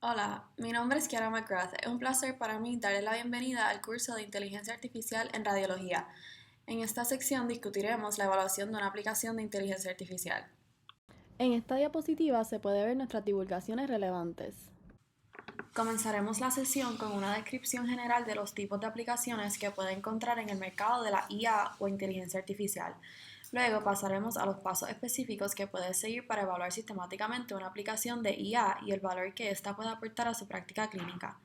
Hola, mi nombre es Kiara McGrath. Es un placer para mí darle la bienvenida al curso de Inteligencia Artificial en Radiología. En esta sección discutiremos la evaluación de una aplicación de inteligencia artificial. En esta diapositiva se puede ver nuestras divulgaciones relevantes. Comenzaremos la sesión con una descripción general de los tipos de aplicaciones que puede encontrar en el mercado de la IA o inteligencia artificial. Luego pasaremos a los pasos específicos que puede seguir para evaluar sistemáticamente una aplicación de IA y el valor que ésta puede aportar a su práctica clínica.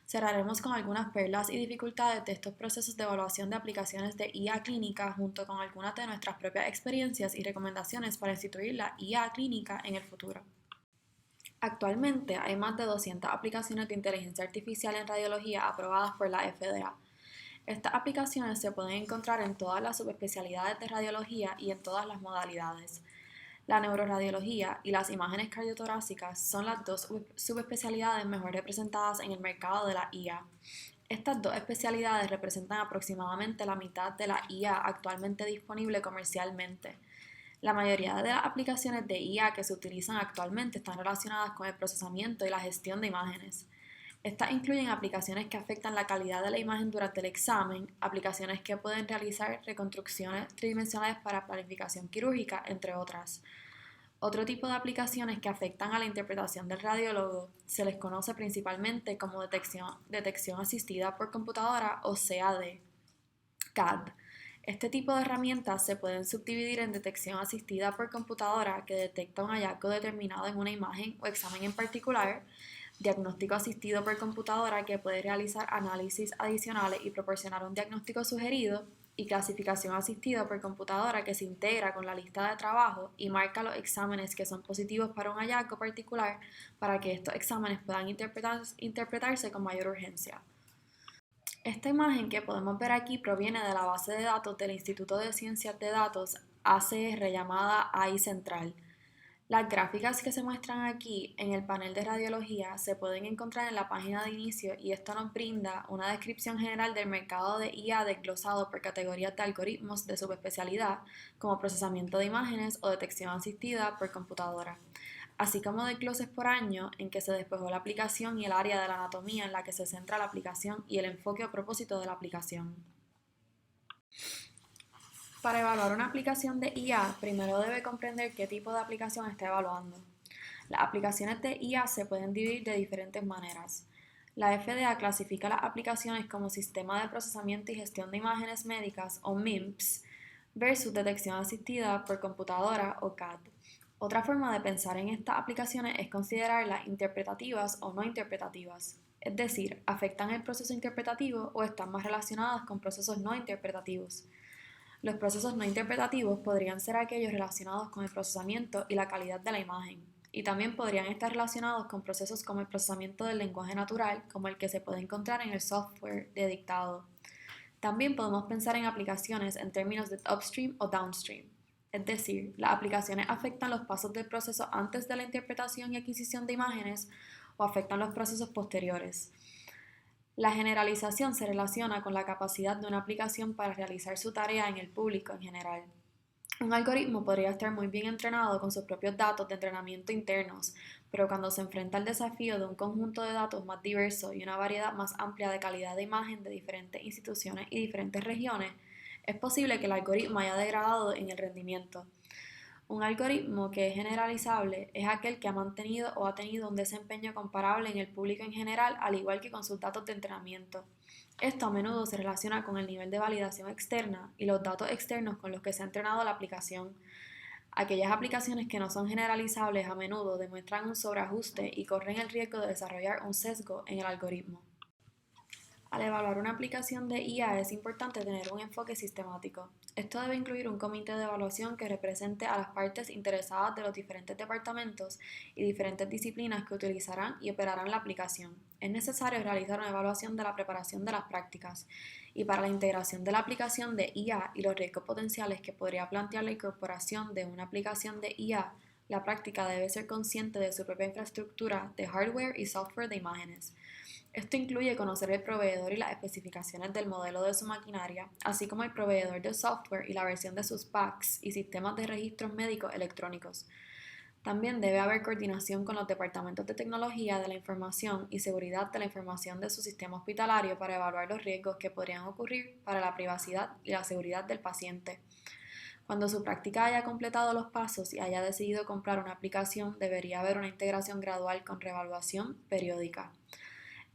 Cerraremos con algunas perlas y dificultades de estos procesos de evaluación de aplicaciones de IA clínica junto con algunas de nuestras propias experiencias y recomendaciones para instituir la IA clínica en el futuro. Actualmente hay más de 200 aplicaciones de inteligencia artificial en radiología aprobadas por la FDA. Estas aplicaciones se pueden encontrar en todas las subespecialidades de radiología y en todas las modalidades. La neuroradiología y las imágenes cardiotorácicas son las dos subespecialidades mejor representadas en el mercado de la IA. Estas dos especialidades representan aproximadamente la mitad de la IA actualmente disponible comercialmente. La mayoría de las aplicaciones de IA que se utilizan actualmente están relacionadas con el procesamiento y la gestión de imágenes. Estas incluyen aplicaciones que afectan la calidad de la imagen durante el examen, aplicaciones que pueden realizar reconstrucciones tridimensionales para planificación quirúrgica, entre otras. Otro tipo de aplicaciones que afectan a la interpretación del radiólogo se les conoce principalmente como detección asistida por computadora o CAD. Este tipo de herramientas se pueden subdividir en detección asistida por computadora, que detecta un hallazgo determinado en una imagen o examen en particular, diagnóstico asistido por computadora, que puede realizar análisis adicionales y proporcionar un diagnóstico sugerido, y clasificación asistida por computadora, que se integra con la lista de trabajo y marca los exámenes que son positivos para un hallazgo particular para que estos exámenes puedan interpretarse con mayor urgencia. Esta imagen que podemos ver aquí proviene de la base de datos del Instituto de Ciencias de Datos ACR llamada AI Central. Las gráficas que se muestran aquí en el panel de radiología se pueden encontrar en la página de inicio y esto nos brinda una descripción general del mercado de IA desglosado por categorías de algoritmos de subespecialidad como procesamiento de imágenes o detección asistida por computadora, así como desgloses por año en que se despejó la aplicación y el área de la anatomía en la que se centra la aplicación y el enfoque o propósito de la aplicación. Para evaluar una aplicación de IA, primero debe comprender qué tipo de aplicación está evaluando. Las aplicaciones de IA se pueden dividir de diferentes maneras. La FDA clasifica las aplicaciones como Sistema de Procesamiento y Gestión de Imágenes Médicas o MIMPS versus detección asistida por computadora o CAD. Otra forma de pensar en estas aplicaciones es considerarlas interpretativas o no interpretativas, es decir, afectan el proceso interpretativo o están más relacionadas con procesos no interpretativos. Los procesos no interpretativos podrían ser aquellos relacionados con el procesamiento y la calidad de la imagen, y también podrían estar relacionados con procesos como el procesamiento del lenguaje natural, como el que se puede encontrar en el software de dictado. También podemos pensar en aplicaciones en términos de upstream o downstream, es decir, las aplicaciones afectan los pasos del proceso antes de la interpretación y adquisición de imágenes o afectan los procesos posteriores. La generalización se relaciona con la capacidad de una aplicación para realizar su tarea en el público en general. Un algoritmo podría estar muy bien entrenado con sus propios datos de entrenamiento internos, pero cuando se enfrenta al desafío de un conjunto de datos más diverso y una variedad más amplia de calidad de imagen de diferentes instituciones y diferentes regiones, es posible que el algoritmo haya degradado en el rendimiento. Un algoritmo que es generalizable es aquel que ha mantenido o ha tenido un desempeño comparable en el público en general, al igual que con sus datos de entrenamiento. Esto a menudo se relaciona con el nivel de validación externa y los datos externos con los que se ha entrenado la aplicación. Aquellas aplicaciones que no son generalizables a menudo demuestran un sobreajuste y corren el riesgo de desarrollar un sesgo en el algoritmo. Al evaluar una aplicación de IA es importante tener un enfoque sistemático. Esto debe incluir un comité de evaluación que represente a las partes interesadas de los diferentes departamentos y diferentes disciplinas que utilizarán y operarán la aplicación. Es necesario realizar una evaluación de la preparación de las prácticas y para la integración de la aplicación de IA y los riesgos potenciales que podría plantear la incorporación de una aplicación de IA. La práctica debe ser consciente de su propia infraestructura de hardware y software de imágenes. Esto incluye conocer el proveedor y las especificaciones del modelo de su maquinaria, así como el proveedor de software y la versión de sus packs y sistemas de registros médicos electrónicos. También debe haber coordinación con los departamentos de tecnología de la información y seguridad de la información de su sistema hospitalario para evaluar los riesgos que podrían ocurrir para la privacidad y la seguridad del paciente. Cuando su práctica haya completado los pasos y haya decidido comprar una aplicación, debería haber una integración gradual con reevaluación periódica.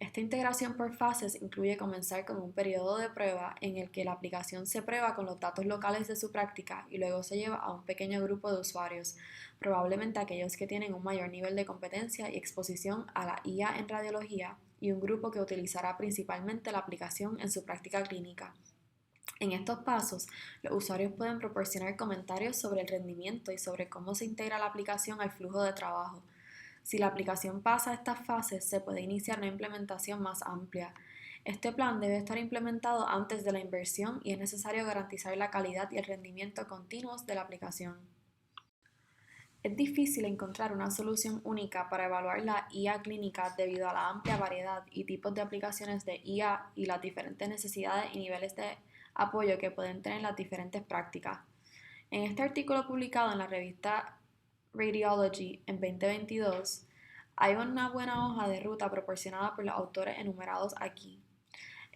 Esta integración por fases incluye comenzar con un periodo de prueba en el que la aplicación se prueba con los datos locales de su práctica y luego se lleva a un pequeño grupo de usuarios, probablemente aquellos que tienen un mayor nivel de competencia y exposición a la IA en radiología, y un grupo que utilizará principalmente la aplicación en su práctica clínica. En estos pasos, los usuarios pueden proporcionar comentarios sobre el rendimiento y sobre cómo se integra la aplicación al flujo de trabajo. Si la aplicación pasa a estas fases, se puede iniciar una implementación más amplia. Este plan debe estar implementado antes de la inversión y es necesario garantizar la calidad y el rendimiento continuos de la aplicación. Es difícil encontrar una solución única para evaluar la IA clínica debido a la amplia variedad y tipos de aplicaciones de IA y las diferentes necesidades y niveles de apoyo que pueden tener las diferentes prácticas. En este artículo publicado en la revista Radiology en 2022, hay una buena hoja de ruta proporcionada por los autores enumerados aquí.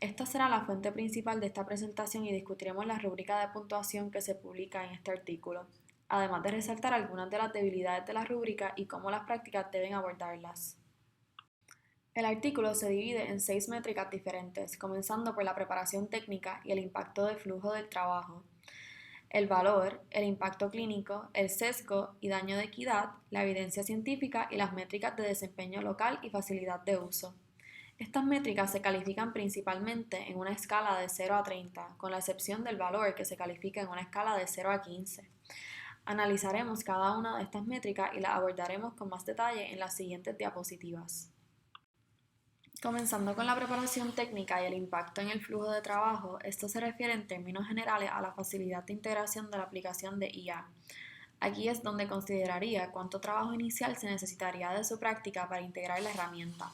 Esta será la fuente principal de esta presentación y discutiremos la rúbrica de puntuación que se publica en este artículo, además de resaltar algunas de las debilidades de la rúbrica y cómo las prácticas deben abordarlas. El artículo se divide en 6 métricas diferentes, comenzando por la preparación técnica y el impacto de flujo del trabajo, el valor, el impacto clínico, el sesgo y daño de equidad, la evidencia científica y las métricas de desempeño local y facilidad de uso. Estas métricas se califican principalmente en una escala de 0 a 30, con la excepción del valor que se califica en una escala de 0 a 15. Analizaremos cada una de estas métricas y las abordaremos con más detalle en las siguientes diapositivas. Comenzando con la preparación técnica y el impacto en el flujo de trabajo, esto se refiere en términos generales a la facilidad de integración de la aplicación de IA. Aquí es donde consideraría cuánto trabajo inicial se necesitaría de su práctica para integrar la herramienta.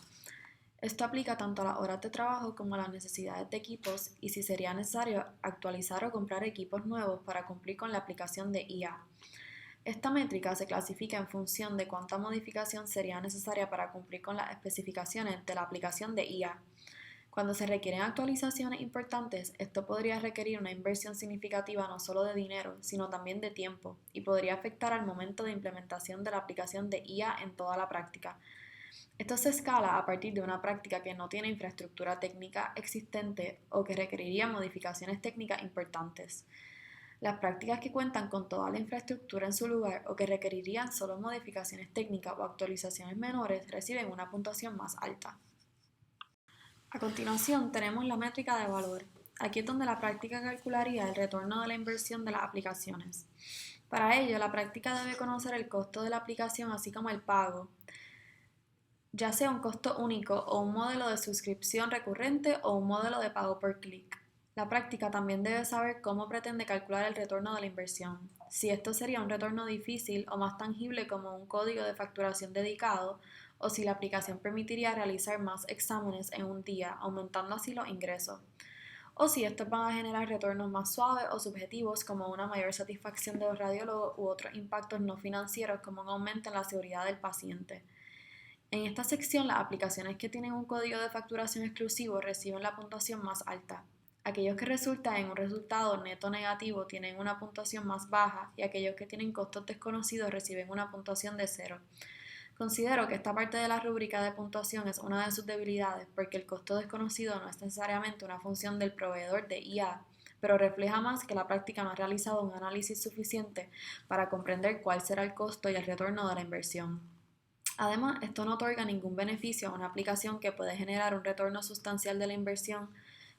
Esto aplica tanto a las horas de trabajo como a las necesidades de equipos y si sería necesario actualizar o comprar equipos nuevos para cumplir con la aplicación de IA. Esta métrica se clasifica en función de cuánta modificación sería necesaria para cumplir con las especificaciones de la aplicación de IA. Cuando se requieren actualizaciones importantes, esto podría requerir una inversión significativa no solo de dinero, sino también de tiempo, y podría afectar al momento de implementación de la aplicación de IA en toda la práctica. Esto se escala a partir de una práctica que no tiene infraestructura técnica existente o que requeriría modificaciones técnicas importantes. Las prácticas que cuentan con toda la infraestructura en su lugar o que requerirían solo modificaciones técnicas o actualizaciones menores reciben una puntuación más alta. A continuación tenemos la métrica de valor. Aquí es donde la práctica calcularía el retorno de la inversión de las aplicaciones. Para ello, la práctica debe conocer el costo de la aplicación así como el pago, ya sea un costo único o un modelo de suscripción recurrente o un modelo de pago por clic. La práctica también debe saber cómo pretende calcular el retorno de la inversión, si esto sería un retorno difícil o más tangible como un código de facturación dedicado, o si la aplicación permitiría realizar más exámenes en un día, aumentando así los ingresos, o si estos van a generar retornos más suaves o subjetivos como una mayor satisfacción de los radiólogos u otros impactos no financieros como un aumento en la seguridad del paciente. En esta sección, las aplicaciones que tienen un código de facturación exclusivo reciben la puntuación más alta. Aquellos que resultan en un resultado neto negativo tienen una puntuación más baja y aquellos que tienen costos desconocidos reciben una puntuación de 0. Considero que esta parte de la rúbrica de puntuación es una de sus debilidades porque el costo desconocido no es necesariamente una función del proveedor de IA, pero refleja más que la práctica no ha realizado un análisis suficiente para comprender cuál será el costo y el retorno de la inversión. Además, esto no otorga ningún beneficio a una aplicación que puede generar un retorno sustancial de la inversión,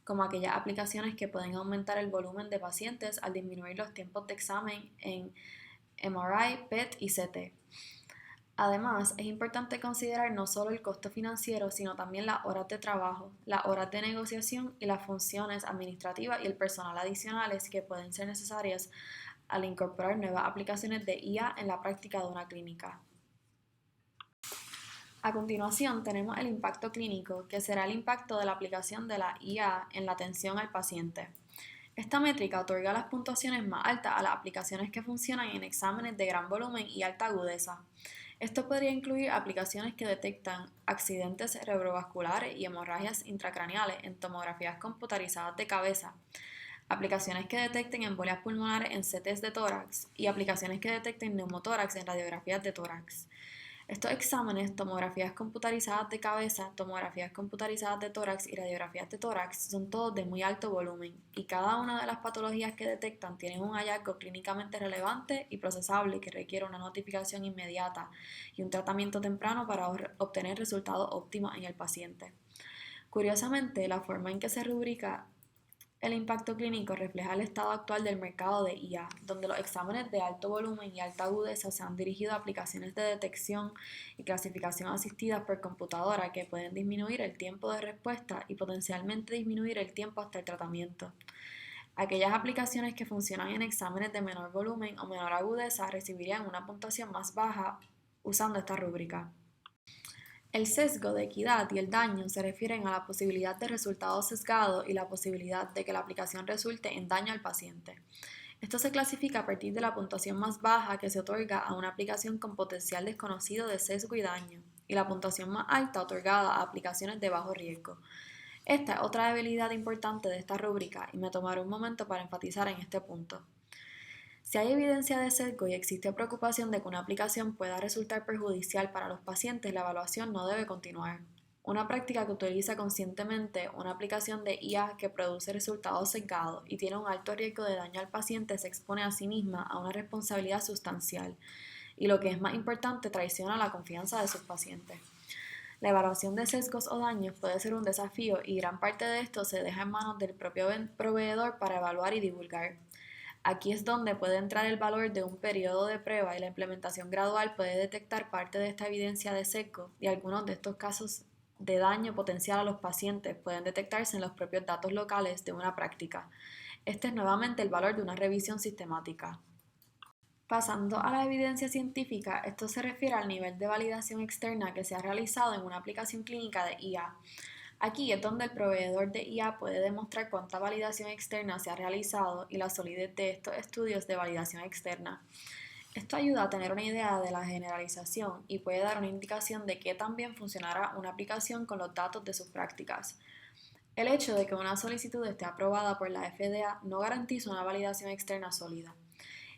como aquellas aplicaciones que pueden aumentar el volumen de pacientes al disminuir los tiempos de examen en MRI, PET y CT. Además, es importante considerar no solo el costo financiero, sino también las horas de trabajo, las horas de negociación y las funciones administrativas y el personal adicionales que pueden ser necesarias al incorporar nuevas aplicaciones de IA en la práctica de una clínica. A continuación tenemos el impacto clínico, que será el impacto de la aplicación de la IA en la atención al paciente. Esta métrica otorga las puntuaciones más altas a las aplicaciones que funcionan en exámenes de gran volumen y alta agudeza. Esto podría incluir aplicaciones que detectan accidentes cerebrovasculares y hemorragias intracraneales en tomografías computarizadas de cabeza, aplicaciones que detecten embolias pulmonares en CTs de tórax y aplicaciones que detecten neumotórax en radiografías de tórax. Estos exámenes, tomografías computarizadas de cabeza, tomografías computarizadas de tórax y radiografías de tórax, son todos de muy alto volumen y cada una de las patologías que detectan tienen un hallazgo clínicamente relevante y procesable que requiere una notificación inmediata y un tratamiento temprano para obtener resultados óptimos en el paciente. Curiosamente, la forma en que se rubrica el impacto clínico refleja el estado actual del mercado de IA, donde los exámenes de alto volumen y alta agudeza se han dirigido a aplicaciones de detección y clasificación asistidas por computadora que pueden disminuir el tiempo de respuesta y potencialmente disminuir el tiempo hasta el tratamiento. Aquellas aplicaciones que funcionan en exámenes de menor volumen o menor agudeza recibirían una puntuación más baja usando esta rúbrica. El sesgo de equidad y el daño se refieren a la posibilidad de resultados sesgados y la posibilidad de que la aplicación resulte en daño al paciente. Esto se clasifica a partir de la puntuación más baja que se otorga a una aplicación con potencial desconocido de sesgo y daño, y la puntuación más alta otorgada a aplicaciones de bajo riesgo. Esta es otra debilidad importante de esta rúbrica y me tomaré un momento para enfatizar en este punto. Si hay evidencia de sesgo y existe preocupación de que una aplicación pueda resultar perjudicial para los pacientes, la evaluación no debe continuar. Una práctica que utiliza conscientemente una aplicación de IA que produce resultados sesgados y tiene un alto riesgo de daño al paciente se expone a sí misma a una responsabilidad sustancial y, lo que es más importante, traiciona la confianza de sus pacientes. La evaluación de sesgos o daños puede ser un desafío y gran parte de esto se deja en manos del propio proveedor para evaluar y divulgar. Aquí es donde puede entrar el valor de un periodo de prueba y la implementación gradual puede detectar parte de esta evidencia de sesgo y algunos de estos casos de daño potencial a los pacientes pueden detectarse en los propios datos locales de una práctica. Este es nuevamente el valor de una revisión sistemática. Pasando a la evidencia científica, esto se refiere al nivel de validación externa que se ha realizado en una aplicación clínica de IA. Aquí es donde el proveedor de IA puede demostrar cuánta validación externa se ha realizado y la solidez de estos estudios de validación externa. Esto ayuda a tener una idea de la generalización y puede dar una indicación de qué tan bien funcionará una aplicación con los datos de sus prácticas. El hecho de que una solicitud esté aprobada por la FDA no garantiza una validación externa sólida.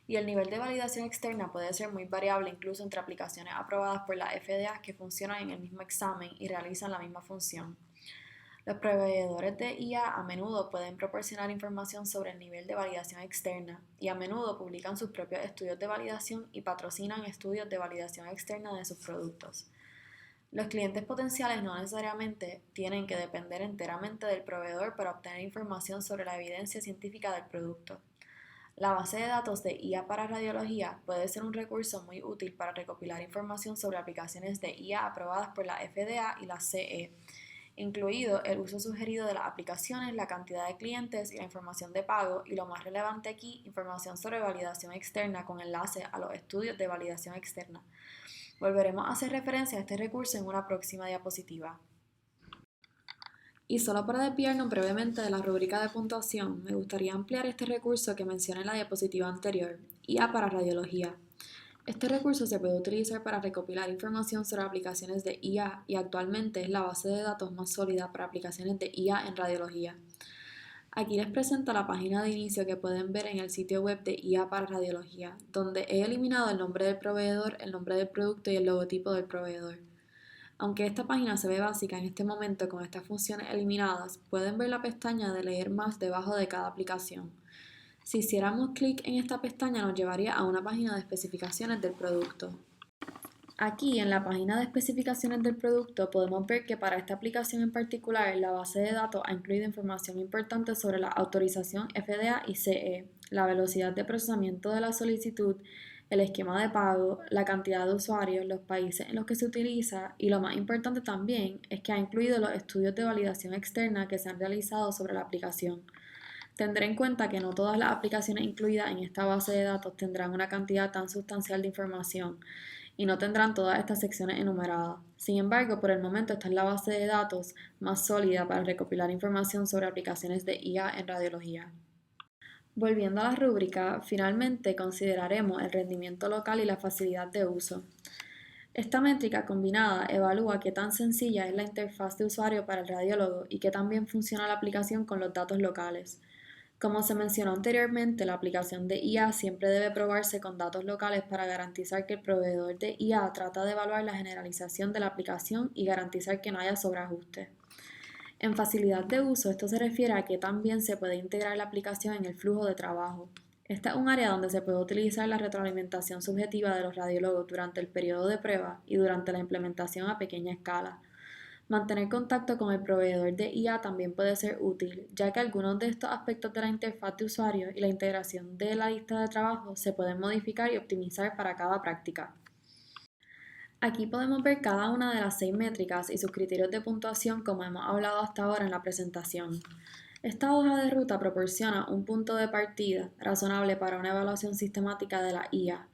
Y el nivel de validación externa puede ser muy variable incluso entre aplicaciones aprobadas por la FDA que funcionan en el mismo examen y realizan la misma función. Los proveedores de IA a menudo pueden proporcionar información sobre el nivel de validación externa y a menudo publican sus propios estudios de validación y patrocinan estudios de validación externa de sus productos. Los clientes potenciales no necesariamente tienen que depender enteramente del proveedor para obtener información sobre la evidencia científica del producto. La base de datos de IA para radiología puede ser un recurso muy útil para recopilar información sobre aplicaciones de IA aprobadas por la FDA y la CE, incluido el uso sugerido de las aplicaciones, la cantidad de clientes y la información de pago, y lo más relevante aquí, información sobre validación externa con enlace a los estudios de validación externa. Volveremos a hacer referencia a este recurso en una próxima diapositiva. Y solo para desviarnos brevemente de la rúbrica de puntuación, me gustaría ampliar este recurso que mencioné en la diapositiva anterior, IA para radiología. Este recurso se puede utilizar para recopilar información sobre aplicaciones de IA y actualmente es la base de datos más sólida para aplicaciones de IA en radiología. Aquí les presento la página de inicio que pueden ver en el sitio web de IA para radiología, donde he eliminado el nombre del proveedor, el nombre del producto y el logotipo del proveedor. Aunque esta página se ve básica en este momento con estas funciones eliminadas, pueden ver la pestaña de leer más debajo de cada aplicación. Si hiciéramos clic en esta pestaña nos llevaría a una página de especificaciones del producto. Aquí en la página de especificaciones del producto podemos ver que para esta aplicación en particular la base de datos ha incluido información importante sobre la autorización FDA y CE, la velocidad de procesamiento de la solicitud, el esquema de pago, la cantidad de usuarios, los países en los que se utiliza y, lo más importante también, es que ha incluido los estudios de validación externa que se han realizado sobre la aplicación. Tendré en cuenta que no todas las aplicaciones incluidas en esta base de datos tendrán una cantidad tan sustancial de información y no tendrán todas estas secciones enumeradas. Sin embargo, por el momento esta es la base de datos más sólida para recopilar información sobre aplicaciones de IA en radiología. Volviendo a la rúbrica, finalmente consideraremos el rendimiento local y la facilidad de uso. Esta métrica combinada evalúa qué tan sencilla es la interfaz de usuario para el radiólogo y qué tan bien funciona la aplicación con los datos locales. Como se mencionó anteriormente, la aplicación de IA siempre debe probarse con datos locales para garantizar que el proveedor de IA trata de evaluar la generalización de la aplicación y garantizar que no haya sobreajuste. En facilidad de uso, esto se refiere a que también se puede integrar la aplicación en el flujo de trabajo. Esta es un área donde se puede utilizar la retroalimentación subjetiva de los radiólogos durante el periodo de prueba y durante la implementación a pequeña escala. Mantener contacto con el proveedor de IA también puede ser útil, ya que algunos de estos aspectos de la interfaz de usuario y la integración de la lista de trabajo se pueden modificar y optimizar para cada práctica. Aquí podemos ver cada una de las 6 métricas y sus criterios de puntuación como hemos hablado hasta ahora en la presentación. Esta hoja de ruta proporciona un punto de partida razonable para una evaluación sistemática de la IA,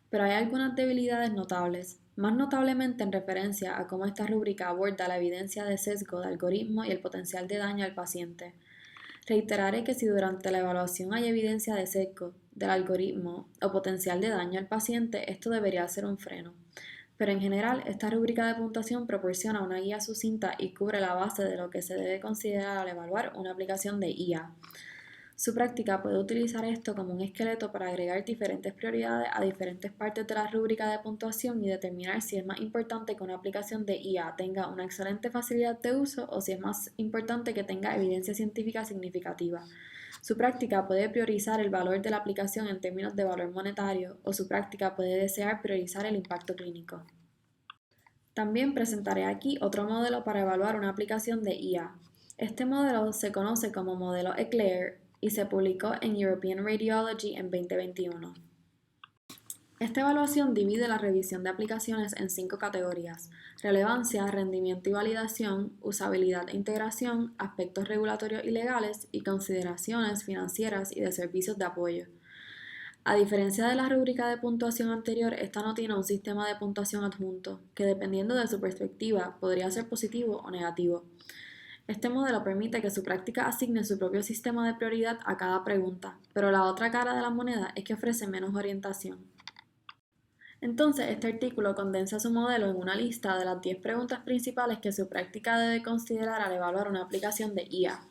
pero hay algunas debilidades notables, más notablemente en referencia a cómo esta rúbrica aborda la evidencia de sesgo de algoritmo y el potencial de daño al paciente. Reiteraré que si durante la evaluación hay evidencia de sesgo del algoritmo o potencial de daño al paciente, esto debería ser un freno. Pero en general, esta rúbrica de puntuación proporciona una guía sucinta y cubre la base de lo que se debe considerar al evaluar una aplicación de IA. Su práctica puede utilizar esto como un esqueleto para agregar diferentes prioridades a diferentes partes de la rúbrica de puntuación y determinar si es más importante que una aplicación de IA tenga una excelente facilidad de uso o si es más importante que tenga evidencia científica significativa. Su práctica puede priorizar el valor de la aplicación en términos de valor monetario o su práctica puede desear priorizar el impacto clínico. También presentaré aquí otro modelo para evaluar una aplicación de IA. Este modelo se conoce como modelo Eclair y se publicó en European Radiology en 2021. Esta evaluación divide la revisión de aplicaciones en 5 categorías: relevancia, rendimiento y validación, usabilidad e integración, aspectos regulatorios y legales y consideraciones financieras y de servicios de apoyo. A diferencia de la rúbrica de puntuación anterior, esta no tiene un sistema de puntuación adjunto, que dependiendo de su perspectiva podría ser positivo o negativo. Este modelo permite que su práctica asigne su propio sistema de prioridad a cada pregunta, pero la otra cara de la moneda es que ofrece menos orientación. Entonces, este artículo condensa su modelo en una lista de las 10 preguntas principales que su práctica debe considerar al evaluar una aplicación de IA.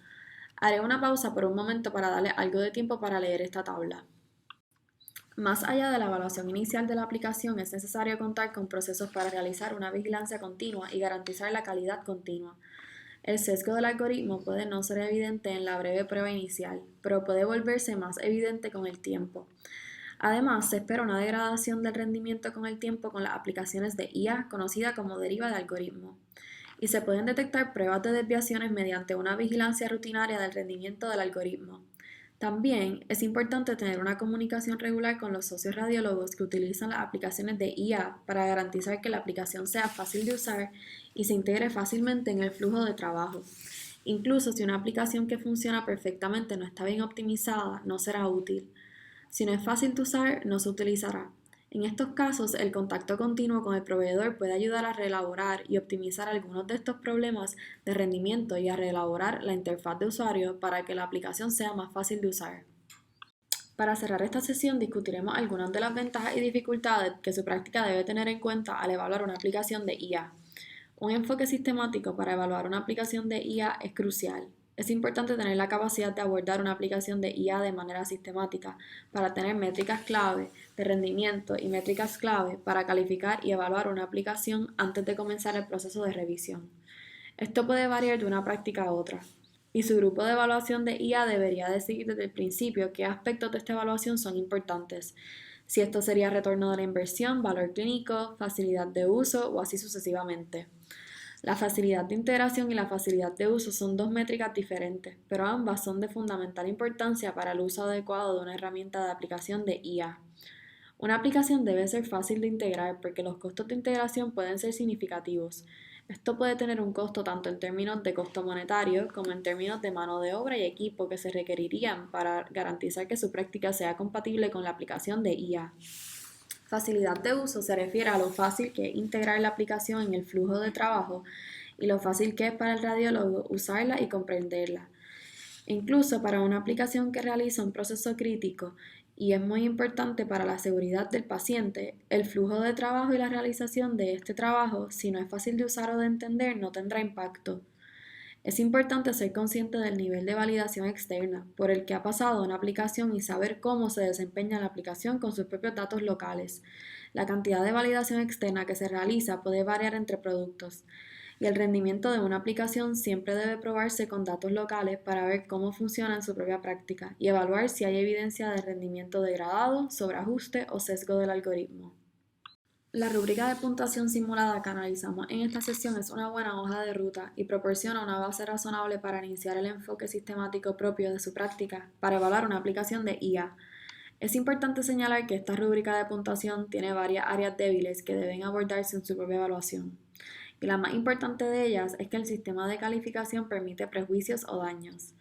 Haré una pausa por un momento para darle algo de tiempo para leer esta tabla. Más allá de la evaluación inicial de la aplicación, es necesario contar con procesos para realizar una vigilancia continua y garantizar la calidad continua. El sesgo del algoritmo puede no ser evidente en la breve prueba inicial, pero puede volverse más evidente con el tiempo. Además, se espera una degradación del rendimiento con el tiempo con las aplicaciones de IA conocida como deriva de algoritmo. Y se pueden detectar pruebas de desviaciones mediante una vigilancia rutinaria del rendimiento del algoritmo. También es importante tener una comunicación regular con los socios radiólogos que utilizan las aplicaciones de IA para garantizar que la aplicación sea fácil de usar y se integre fácilmente en el flujo de trabajo. Incluso si una aplicación que funciona perfectamente no está bien optimizada, no será útil. Si no es fácil de usar, no se utilizará. En estos casos, el contacto continuo con el proveedor puede ayudar a reelaborar y optimizar algunos de estos problemas de rendimiento y a reelaborar la interfaz de usuario para que la aplicación sea más fácil de usar. Para cerrar esta sesión, discutiremos algunas de las ventajas y dificultades que su práctica debe tener en cuenta al evaluar una aplicación de IA. Un enfoque sistemático para evaluar una aplicación de IA es crucial. Es importante tener la capacidad de abordar una aplicación de IA de manera sistemática para tener métricas clave de rendimiento y métricas clave para calificar y evaluar una aplicación antes de comenzar el proceso de revisión. Esto puede variar de una práctica a otra, y su grupo de evaluación de IA debería decidir desde el principio qué aspectos de esta evaluación son importantes, si esto sería retorno de la inversión, valor clínico, facilidad de uso o así sucesivamente. La facilidad de integración y la facilidad de uso son 2 métricas diferentes, pero ambas son de fundamental importancia para el uso adecuado de una herramienta de aplicación de IA. Una aplicación debe ser fácil de integrar porque los costos de integración pueden ser significativos. Esto puede tener un costo tanto en términos de costo monetario como en términos de mano de obra y equipo que se requerirían para garantizar que su práctica sea compatible con la aplicación de IA. Facilidad de uso se refiere a lo fácil que es integrar la aplicación en el flujo de trabajo y lo fácil que es para el radiólogo usarla y comprenderla. Incluso para una aplicación que realiza un proceso crítico y es muy importante para la seguridad del paciente, el flujo de trabajo y la realización de este trabajo, si no es fácil de usar o de entender, no tendrá impacto. Es importante ser consciente del nivel de validación externa por el que ha pasado una aplicación y saber cómo se desempeña la aplicación con sus propios datos locales. La cantidad de validación externa que se realiza puede variar entre productos y el rendimiento de una aplicación siempre debe probarse con datos locales para ver cómo funciona en su propia práctica y evaluar si hay evidencia de rendimiento degradado, sobreajuste o sesgo del algoritmo. La rúbrica de puntuación simulada que analizamos en esta sesión es una buena hoja de ruta y proporciona una base razonable para iniciar el enfoque sistemático propio de su práctica para evaluar una aplicación de IA. Es importante señalar que esta rúbrica de puntuación tiene varias áreas débiles que deben abordarse en su propia evaluación. Y la más importante de ellas es que el sistema de calificación permite prejuicios o daños.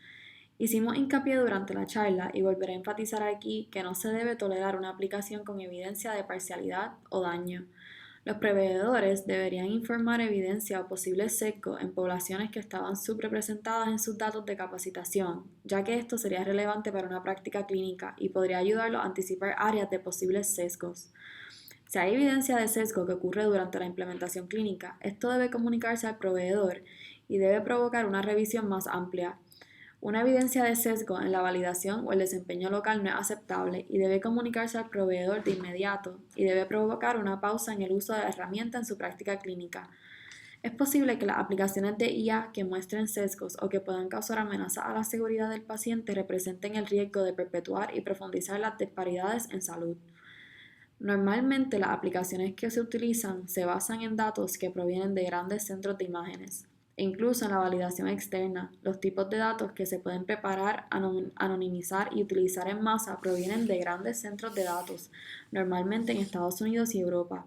Hicimos hincapié durante la charla y volveré a enfatizar aquí que no se debe tolerar una aplicación con evidencia de parcialidad o daño. Los proveedores deberían informar evidencia o posibles sesgos en poblaciones que estaban subrepresentadas en sus datos de capacitación, ya que esto sería relevante para una práctica clínica y podría ayudarlos a anticipar áreas de posibles sesgos. Si hay evidencia de sesgo que ocurre durante la implementación clínica, esto debe comunicarse al proveedor y debe provocar una revisión más amplia. Una evidencia de sesgo en la validación o el desempeño local no es aceptable y debe comunicarse al proveedor de inmediato y debe provocar una pausa en el uso de la herramienta en su práctica clínica. Es posible que las aplicaciones de IA que muestren sesgos o que puedan causar amenazas a la seguridad del paciente representen el riesgo de perpetuar y profundizar las disparidades en salud. Normalmente las aplicaciones que se utilizan se basan en datos que provienen de grandes centros de imágenes. E incluso en la validación externa, los tipos de datos que se pueden preparar, anonimizar y utilizar en masa provienen de grandes centros de datos, normalmente en Estados Unidos y Europa.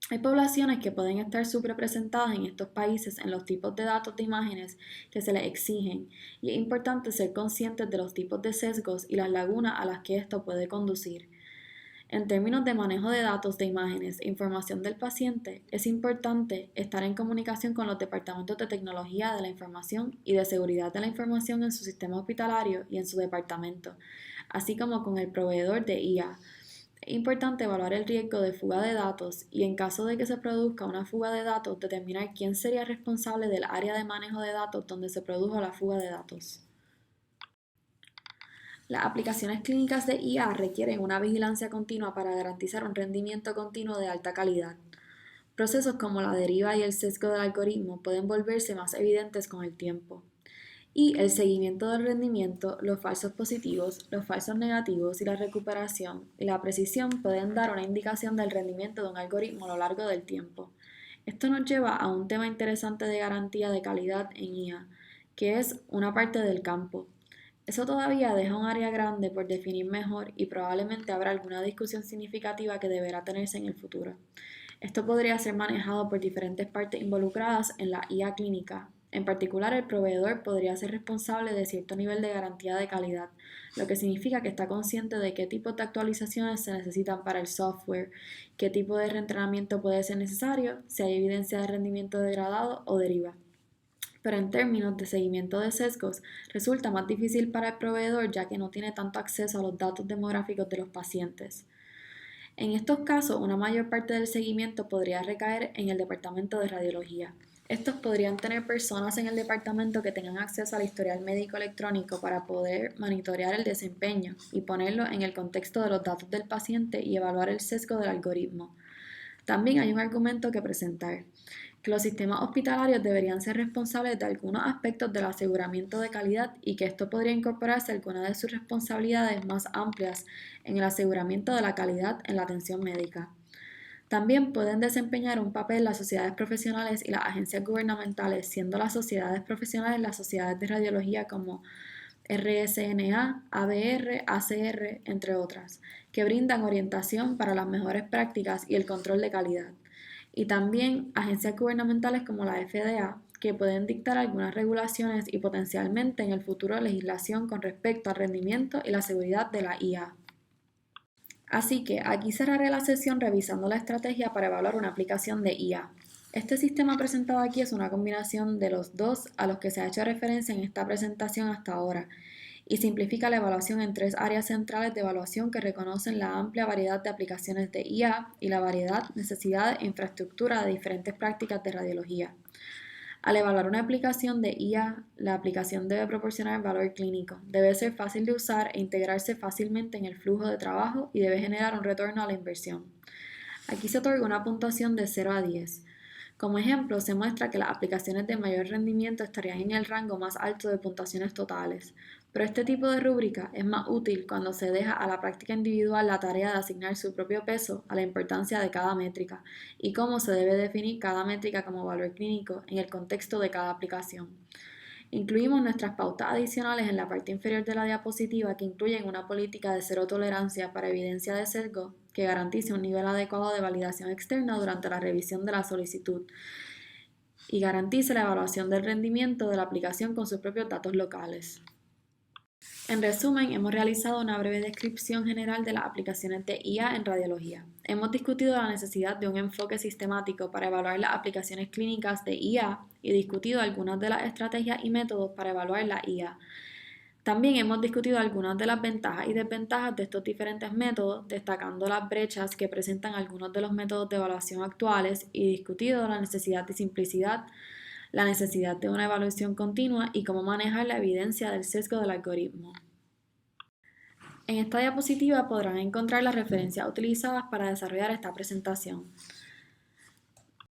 Hay poblaciones que pueden estar subrepresentadas en estos países en los tipos de datos de imágenes que se les exigen, y es importante ser conscientes de los tipos de sesgos y las lagunas a las que esto puede conducir. En términos de manejo de datos de imágenes e información del paciente, es importante estar en comunicación con los departamentos de tecnología de la información y de seguridad de la información en su sistema hospitalario y en su departamento, así como con el proveedor de IA. Es importante evaluar el riesgo de fuga de datos y en caso de que se produzca una fuga de datos, determinar quién sería responsable del área de manejo de datos donde se produjo la fuga de datos. Las aplicaciones clínicas de IA requieren una vigilancia continua para garantizar un rendimiento continuo de alta calidad. Procesos como la deriva y el sesgo del algoritmo pueden volverse más evidentes con el tiempo. Y el seguimiento del rendimiento, los falsos positivos, los falsos negativos y la recuperación y la precisión pueden dar una indicación del rendimiento de un algoritmo a lo largo del tiempo. Esto nos lleva a un tema interesante de garantía de calidad en IA, que es una parte del campo. Eso todavía deja un área grande por definir mejor y probablemente habrá alguna discusión significativa que deberá tenerse en el futuro. Esto podría ser manejado por diferentes partes involucradas en la IA clínica. En particular, el proveedor podría ser responsable de cierto nivel de garantía de calidad, lo que significa que está consciente de qué tipo de actualizaciones se necesitan para el software, qué tipo de reentrenamiento puede ser necesario, si hay evidencia de rendimiento degradado o deriva. Pero en términos de seguimiento de sesgos, resulta más difícil para el proveedor ya que no tiene tanto acceso a los datos demográficos de los pacientes. En estos casos, una mayor parte del seguimiento podría recaer en el departamento de radiología. Estos podrían tener personas en el departamento que tengan acceso al historial médico electrónico para poder monitorear el desempeño y ponerlo en el contexto de los datos del paciente y evaluar el sesgo del algoritmo. También hay un argumento que presentar, que los sistemas hospitalarios deberían ser responsables de algunos aspectos del aseguramiento de calidad y que esto podría incorporarse a algunas de sus responsabilidades más amplias en el aseguramiento de la calidad en la atención médica. También pueden desempeñar un papel las sociedades profesionales y las agencias gubernamentales, siendo las sociedades profesionales las sociedades de radiología como RSNA, ABR, ACR, entre otras, que brindan orientación para las mejores prácticas y el control de calidad. Y también agencias gubernamentales como la FDA, que pueden dictar algunas regulaciones y potencialmente en el futuro legislación con respecto al rendimiento y la seguridad de la IA. Así que aquí cerraré la sesión revisando la estrategia para evaluar una aplicación de IA. Este sistema presentado aquí es una combinación de los dos a los que se ha hecho referencia en esta presentación hasta ahora y simplifica la evaluación en tres áreas centrales de evaluación que reconocen la amplia variedad de aplicaciones de IA y la variedad, necesidad e infraestructura de diferentes prácticas de radiología. Al evaluar una aplicación de IA, la aplicación debe proporcionar valor clínico, debe ser fácil de usar e integrarse fácilmente en el flujo de trabajo y debe generar un retorno a la inversión. Aquí se otorga una puntuación de 0 a 10. Como ejemplo, se muestra que las aplicaciones de mayor rendimiento estarían en el rango más alto de puntuaciones totales, pero este tipo de rúbrica es más útil cuando se deja a la práctica individual la tarea de asignar su propio peso a la importancia de cada métrica y cómo se debe definir cada métrica como valor clínico en el contexto de cada aplicación. Incluimos nuestras pautas adicionales en la parte inferior de la diapositiva que incluyen una política de cero tolerancia para evidencia de sesgo que garantice un nivel adecuado de validación externa durante la revisión de la solicitud y garantice la evaluación del rendimiento de la aplicación con sus propios datos locales. En resumen, hemos realizado una breve descripción general de las aplicaciones de IA en radiología. Hemos discutido la necesidad de un enfoque sistemático para evaluar las aplicaciones clínicas de IA y discutido algunas de las estrategias y métodos para evaluar la IA. También hemos discutido algunas de las ventajas y desventajas de estos diferentes métodos, destacando las brechas que presentan algunos de los métodos de evaluación actuales y discutido la necesidad de simplicidad, la necesidad de una evaluación continua y cómo manejar la evidencia del sesgo del algoritmo. En esta diapositiva podrán encontrar las referencias utilizadas para desarrollar esta presentación.